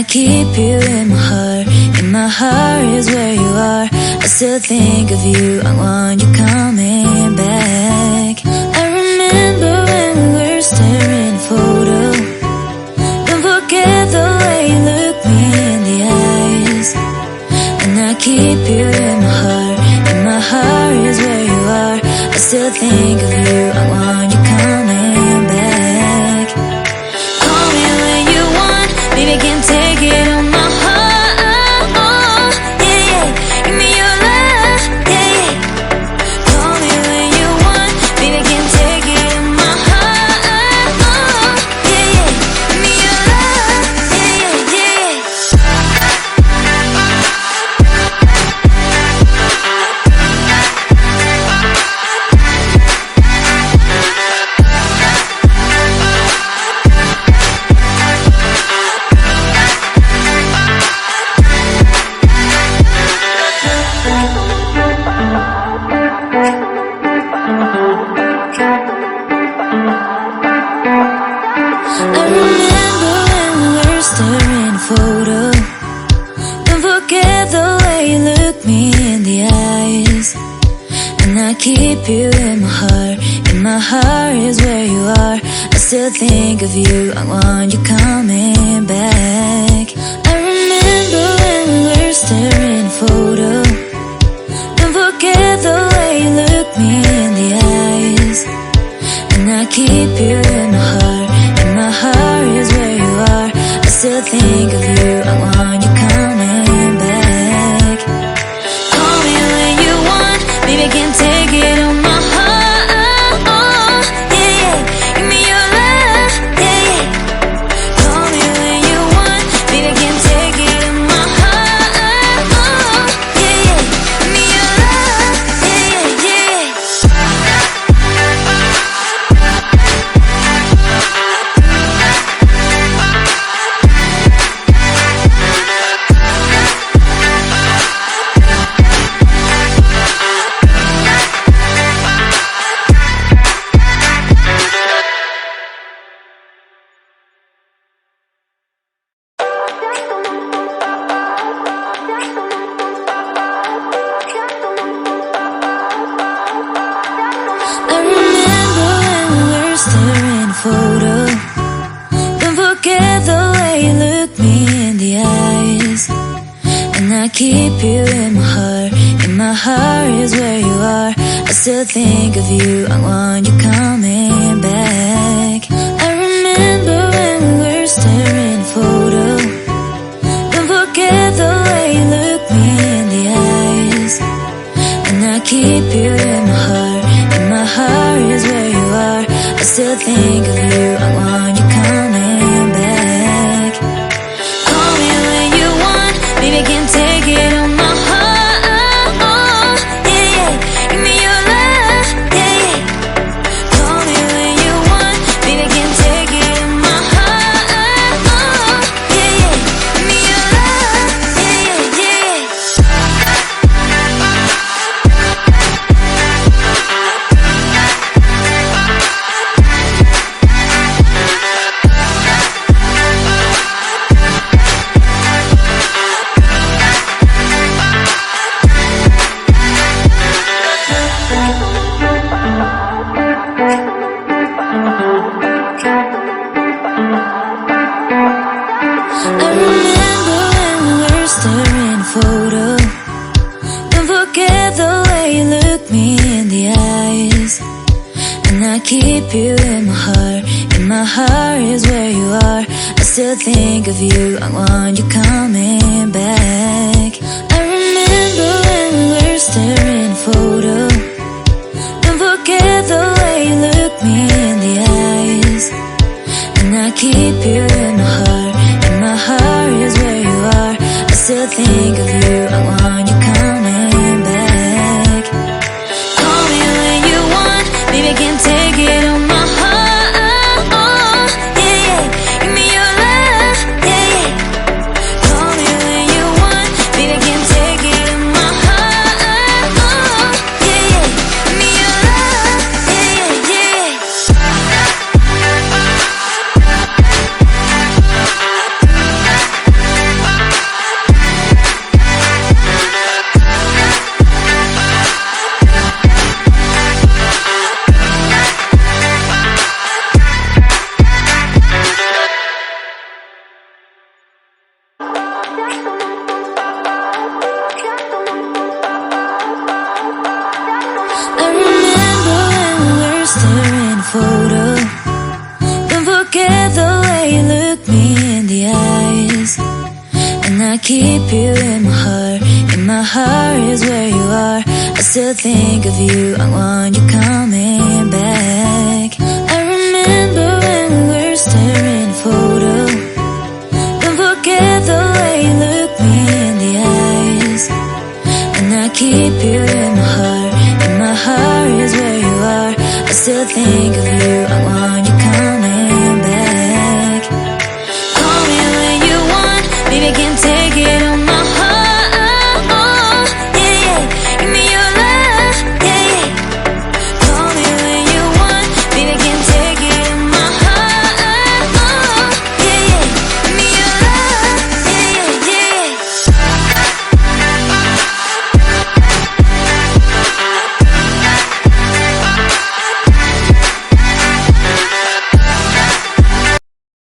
keep you in my heart. In my heart is where you are. I still think of you, I want you coming back. I remember when we were staring at a photo. Don't forget the way you look me in the eyes. And I keep you in my heart. In my heart is where you are. I still think of you, I want you coming back. Call me when you want, baby, can't take it on my heart. Yeah, yeah, give me your love, yeah, yeah. Call me when you want, baby, can't take it on my heart. Yeah, yeah, give me your love, yeah, yeah, yeah. I remember when we were staring at a photo. Don't forget the way you look me in the eyes. And I keep you in my heart. In my heart is where you are. I still think of you, I want you coming back. I remember when we were staring at a photo. Don't forget the way you look me in the eyes. And I keep you in my heart. In my heart is where you are. I still think of you, I want you coming back. Call me when you want, baby, can't take it on my heart. Yeah, yeah, give me your love, yeah, yeah. Call me when you want, baby, can't take it on my heart. Yeah, yeah, give me your love, yeah, yeah, yeah. I remember when we were staring at a photo. Don't forget the way you look me in the eyes. And I keep you in my heart. In my heart is where you are. I still think of you, I want you coming back. I remember when we were staring at a photo. Don't forget the way you look me in the eyes. And I keep you in my heart. In my heart is where you are. I still think of you, I want you coming back. Call me when you want, baby, can't take it on my heart. Yeah, yeah, give me your love, yeah, yeah. Call me when you want, baby, can't take it on my heart. Yeah, yeah, give me your love, yeah, yeah, yeah. I remember when we were staring at a photo. Don't forget the way you look me in the eyes. And I keep you in my heart. In my heart is where you are. I still think of you, I want you coming back. I remember when we were staring at a photo. Don't forget the way you look me in the eyes. And I keep you in my heart. In my heart is where you are. I still think of you, I want you coming back. Call me when you want, baby, can't take it on my heart. Yeah, yeah, give me your love, yeah, yeah. Call me when you want, baby, can't take it on my heart. Yeah, yeah, give me your love, yeah, yeah, yeah. still think of you, I want you coming back. I remember when we were staring at a photo. Don't forget the way you look me in the eyes. And I keep you in my heart is where you are. I still think of you, I want you